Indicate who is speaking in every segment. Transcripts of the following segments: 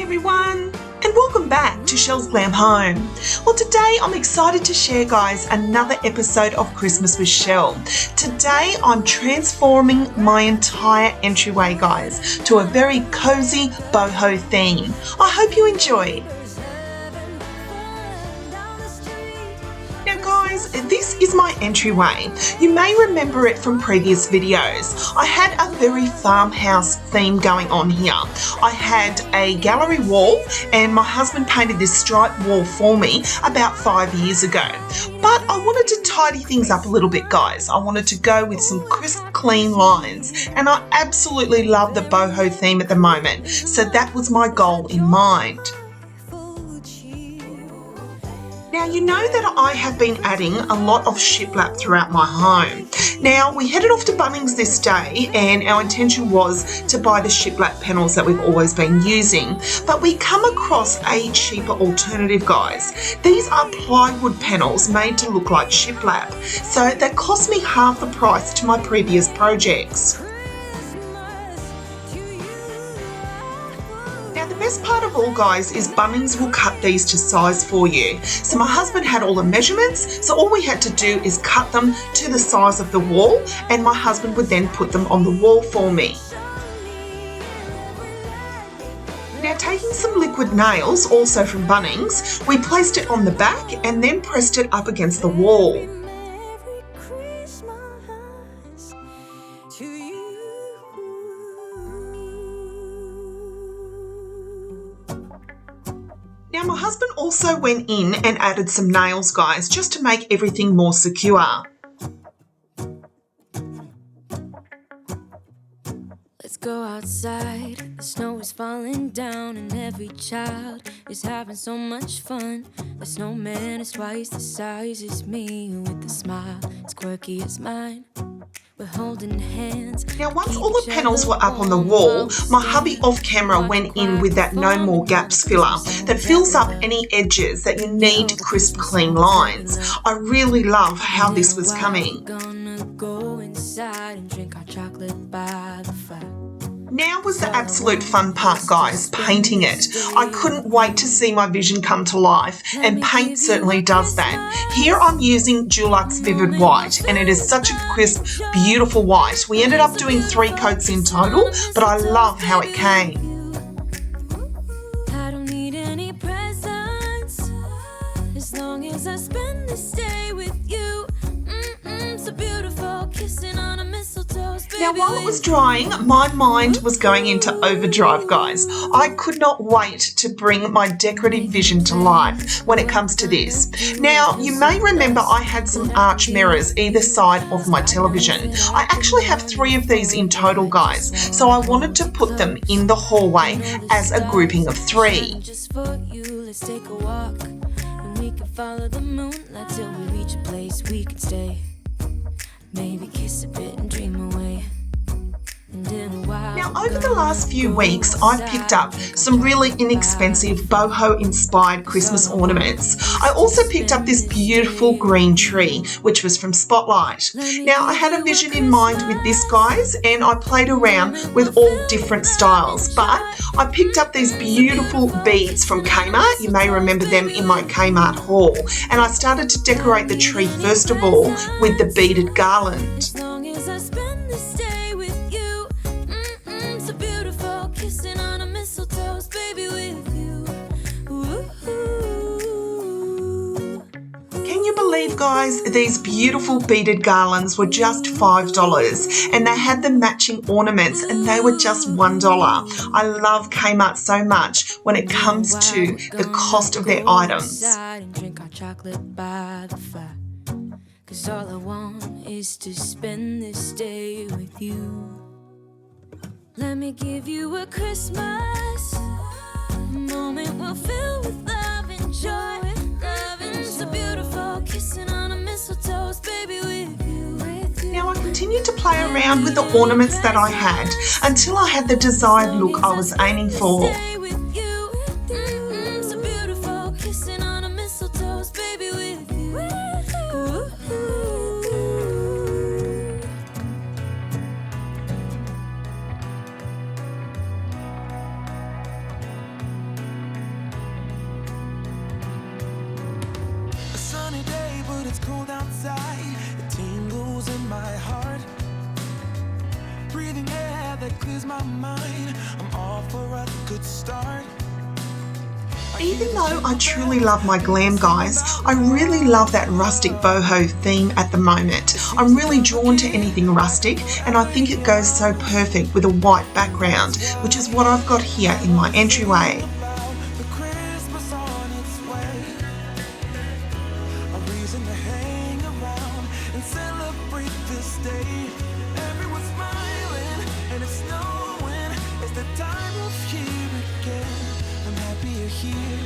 Speaker 1: everyone, and welcome back to Chelle's Glam Home. Well, today I'm excited to share, guys, another episode of Christmas with Chelle. Today I'm transforming my entire entryway, guys, to a very cozy boho theme. I hope you enjoy. Now guys, this is my entryway. You may remember it from previous videos. I had a very farmhouse theme going on here. I had a gallery wall and my husband painted this striped wall for me about 5 years ago. But I wanted to tidy things up a little bit, guys. I wanted to go with some crisp, clean lines, and I absolutely love the boho theme at the moment. So that was my goal in mind. Now, you know that I have been adding a lot of shiplap throughout my home. Now, we headed off to Bunnings this day and our intention was to buy the shiplap panels that we've always been using, but we come across a cheaper alternative, guys. These are plywood panels made to look like shiplap, so they cost me half the price to my previous projects. The best part of all, guys, is Bunnings will cut these to size for you. So my husband had all the measurements, so all we had to do is cut them to the size of the wall, and my husband would then put them on the wall for me. Now, taking some liquid nails, also from Bunnings, we placed it on the back and then pressed it up against the wall. Now, my husband also went in and added some nails, guys, just to make everything more secure.
Speaker 2: Let's go outside, the snow is falling down and every child is having so much fun. The snowman is twice the size as me with a smile as quirky as mine. We're holding hands.
Speaker 1: Now, once all the panels were up on the wall, my hubby off camera went in with that No More Gaps filler that fills up any edges that you need crisp, clean lines. I really love how this was coming.
Speaker 2: Gonna go inside and drink our chocolate by the fire.
Speaker 1: Now was the absolute fun part, guys, painting it. I couldn't wait to see my vision come to life, and paint certainly does that. Here I'm using Dulux Vivid White, and it is such a crisp, beautiful white. We ended up doing 3 coats in total, but I love how it came.
Speaker 2: I don't need any presents as long as I spend this day with you. So beautiful, kissing on a mistletoe.
Speaker 1: Now, while it was drying, my mind was going into overdrive, guys. I could not wait to bring my decorative vision to life when it comes to this. Now, you may remember I had some arch mirrors either side of my television. I actually have 3 of these in total, guys, so I wanted to put them in the hallway as a grouping of 3.
Speaker 2: Just for you, let's take a walk, and we can follow the moonlight till we reach a place we can stay. Maybe kiss a bit and dream away.
Speaker 1: Now, over the last few weeks, I've picked up some really inexpensive boho-inspired Christmas ornaments. I also picked up this beautiful green tree, which was from Spotlight. Now, I had a vision in mind with this, guys, and I played around with all different styles, but I picked up these beautiful beads from Kmart. You may remember them in my Kmart haul, and I started to decorate the tree first of all with the beaded garland. Guys, these beautiful beaded garlands were just $5 and they had the matching ornaments and they were just $1. I love Kmart so much when it comes to the cost of their items. Cause all I want is to spend this day with you. Let me give you a Christmas moment we'll fill with love and joy. So beautiful, kissing on a mistletoe, baby, with you. Now I continued to play around with the ornaments that I had until I had the desired look I was aiming for. So beautiful, kissing on a mistletoe, baby, with you.
Speaker 3: cold outside, it tingles in my heart. Breathing air that clears my mind, I'm off for a good start.
Speaker 1: Even though I truly love my glam, guys, I really love that rustic boho theme at the moment. I'm really drawn to anything rustic, and I think it goes so perfect with a white background, which is what I've got here in my entryway.
Speaker 3: The Christmas on its way, a reason to hang around and celebrate this day. Everyone's smiling and it's snowing. It's the time of year again. I'm happy you're here,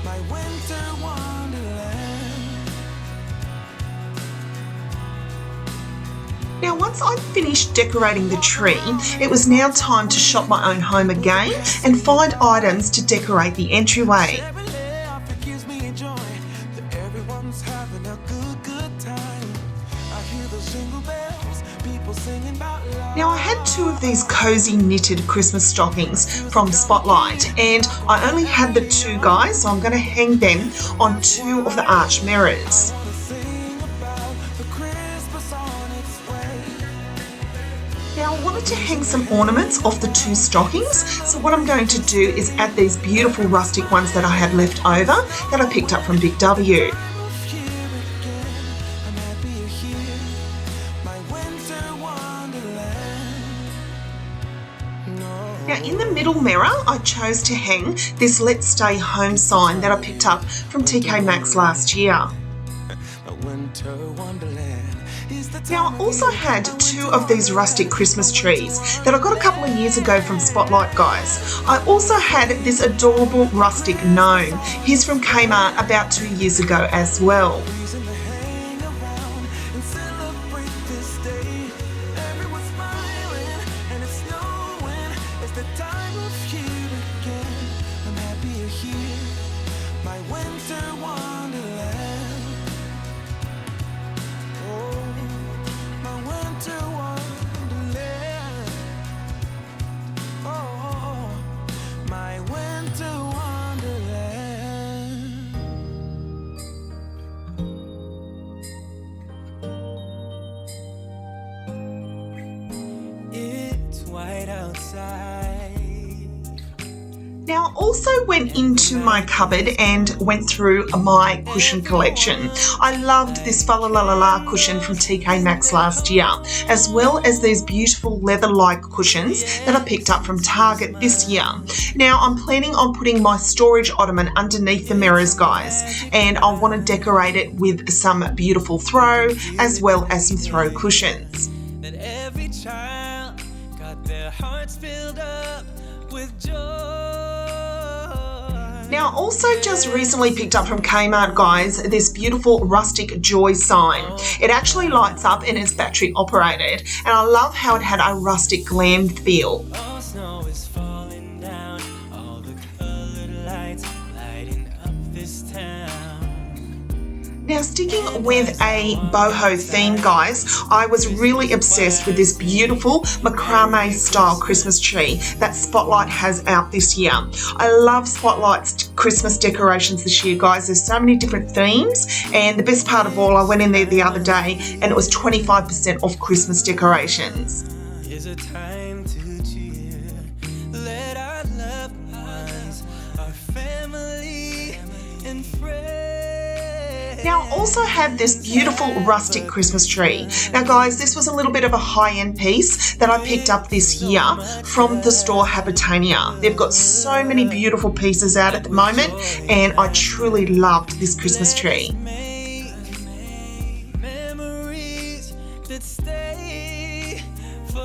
Speaker 3: my winter wonderland.
Speaker 1: Now, once I'd finished decorating the tree, it was now time to shop my own home again and find items to decorate the entryway.
Speaker 3: Every laugh it gives me joy that everyone's having a good time. I hear those jingle bells, people singing about love.
Speaker 1: Now, I had two of these cozy knitted Christmas stockings from Spotlight, and I only had the two, guys, so I'm going to hang them on two of the arch mirrors.
Speaker 3: I wanna sing about the Christmas on its way.
Speaker 1: Now, I wanted to hang some ornaments off the two stockings, so what I'm going to do is add these beautiful rustic ones that I had left over that I picked up from Big W.
Speaker 3: I'm happy you're here, my winter wonderland. No.
Speaker 1: Now, in the middle mirror, I chose to hang this Let's Stay Home sign that I picked up from TK Maxx last year.
Speaker 3: My winter wonderland is the
Speaker 1: Now, I also had two of these rustic Christmas trees that I got a couple of years ago from Spotlight, guys. I also had this adorable rustic gnome. He's from Kmart about 2 years ago as well.
Speaker 3: reason to hang around and celebrate this day. Everyone's smiling and it's snowing. It's the time of year again. I'm happy you're here, my winter wonderland. Oh, my winter wonderland. Oh, my winter wonderland. It's white outside.
Speaker 1: Now, I also went into my cupboard and went through my cushion collection. I loved this Fa La La La La cushion from TK Maxx last year, as well as these beautiful leather-like cushions that I picked up from Target this year. Now, I'm planning on putting my storage ottoman underneath the mirrors, guys, and I want to decorate it with some beautiful throw, as well as some throw cushions.
Speaker 3: That every child got their hearts filled up with joy.
Speaker 1: Now, I also just recently picked up from Kmart, guys, this beautiful rustic joy sign. It actually lights up and is battery operated, and I love how it had a rustic glam feel.
Speaker 3: Oh, snow is falling down, all the colored lights lighting up this town.
Speaker 1: Now, sticking with a boho theme, guys, I was really obsessed with this beautiful macrame style Christmas tree that Spotlight has out this year. I love Spotlight's Christmas decorations this year, guys. There's so many different themes, and the best part of all, I went in there the other day and it was 25% off Christmas decorations.
Speaker 3: Is a time to cheer. Let our loved ones, our family and friends.
Speaker 1: Now, I also have this beautiful rustic Christmas tree. Now, guys, this was a little bit of a high-end piece that I picked up this year from the store Habitania. They've got so many beautiful pieces out at the moment, and I truly loved this Christmas tree.
Speaker 3: Memories that stay.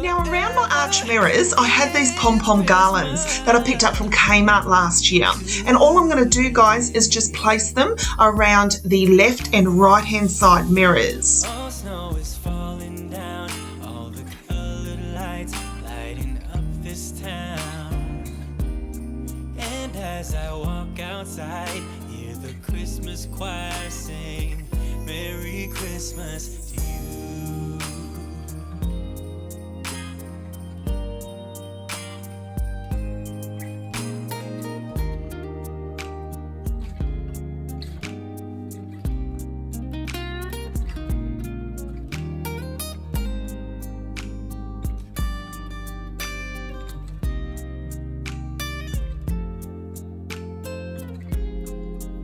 Speaker 1: Now, around my arch mirrors, I had these pom-pom garlands that I picked up from Kmart last year. And all I'm going to do, guys, is just place them around the left and right-hand side mirrors.
Speaker 3: All snow is falling down, all the colored lights lighting up this town. And as I walk outside, hear the Christmas choir sing, Merry Christmas to you.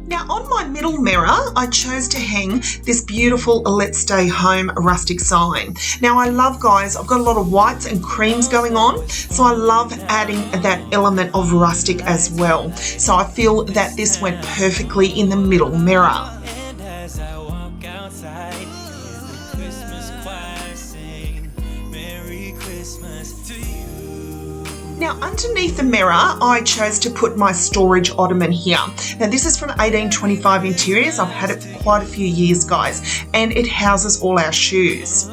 Speaker 1: Now on my middle mirror, I chose to hang this beautiful Let's Stay Home rustic sign. Now I love, guys, I've got a lot of whites and creams going on, so I love adding that element of rustic as well. So I feel that this went perfectly in the middle mirror.
Speaker 3: And as I walk outside, the Christmas choir sing Merry Christmas to you.
Speaker 1: Now underneath the mirror, I chose to put my storage ottoman here. Now this is from 1825 Interiors. I've had it for quite a few years, guys, and it houses all our shoes.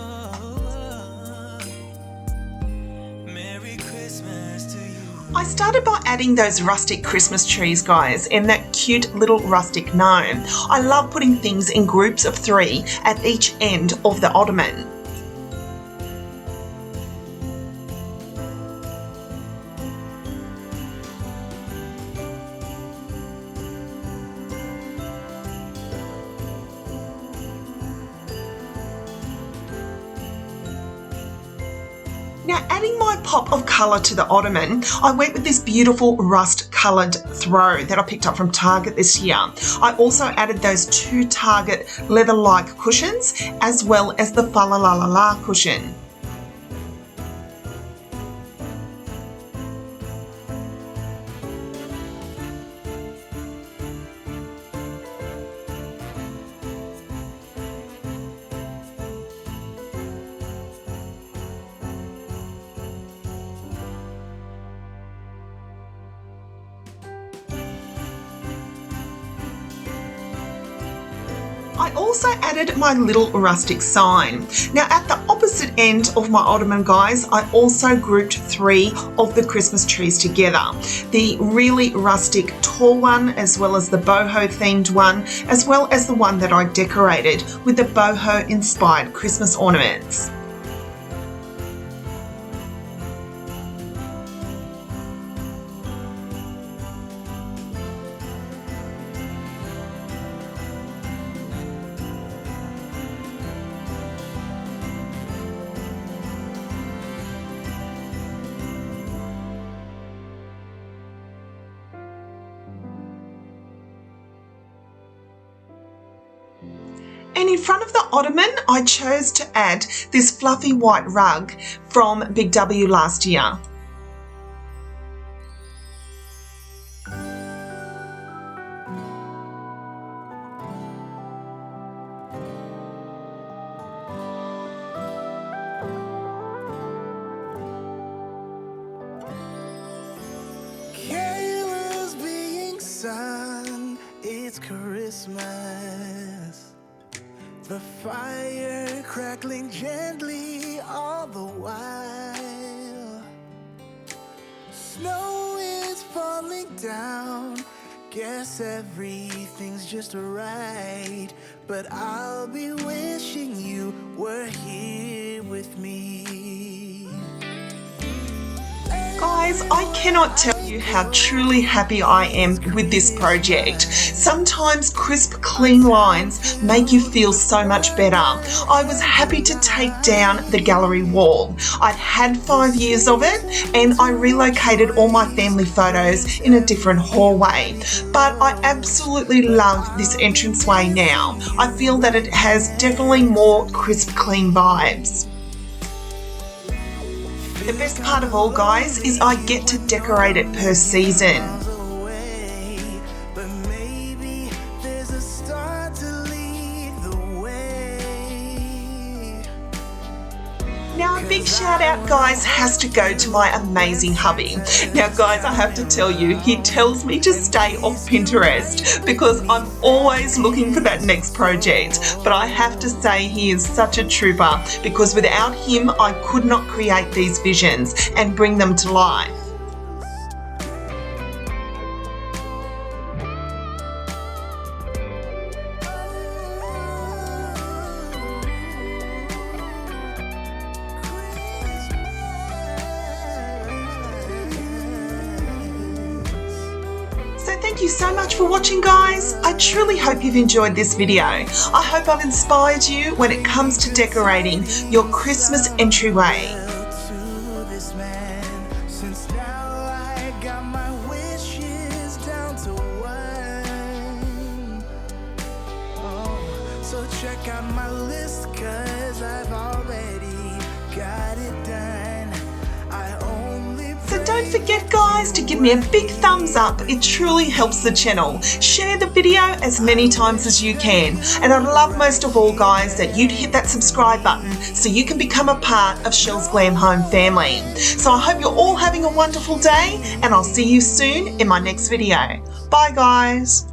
Speaker 3: Merry Christmas to you.
Speaker 1: I started by adding those rustic Christmas trees, guys, and that cute little rustic gnome. I love putting things in groups of 3 at each end of the ottoman. Now adding my pop of colour to the ottoman, I went with this beautiful rust coloured throw that I picked up from Target this year. I also added those 2 Target leather-like cushions as well as the Fa La La La La cushion. I also added my little rustic sign. Now at the opposite end of my ottoman, guys, I also grouped 3 of the Christmas trees together. The really rustic tall one, as well as the boho themed one, as well as the one that I decorated with the boho inspired Christmas ornaments. And in front of the ottoman, I chose to add this fluffy white rug from Big W last year.
Speaker 3: Carol's being sung, it's Christmas. The fire crackling gently all the while. Snow is falling down. Guess everything's just right. But I'll be wishing you were here with me.
Speaker 1: Guys, I cannot tell you how truly happy I am with this project. Sometimes crisp, clean lines make you feel so much better. I was happy to take down the gallery wall. I'd had 5 years of it and I relocated all my family photos in a different hallway. But I absolutely love this entranceway now. I feel that it has definitely more crisp, clean vibes. The best part of all, guys, is I get to decorate it per season. Now a big shout out, guys, has to go to my amazing hubby. Now guys, I have to tell you, he tells me to stay off Pinterest because I'm always looking for that next project. But I have to say he is such a trooper because without him I could not create these visions and bring them to life. Thank you so much for watching, guys. I truly hope you've enjoyed this video. I hope I've inspired you when it comes to decorating your Christmas entryway.
Speaker 3: So check out my list, cause I've already got it done. I only
Speaker 1: So don't forget guys to give me a big thumbs up, it truly helps the channel. Share the video as many times as you can, and I'd love most of all guys that you'd hit that subscribe button so you can become a part of Chelle's Glam Home family. So I hope you're all having a wonderful day, and I'll see you soon in my next video. Bye guys.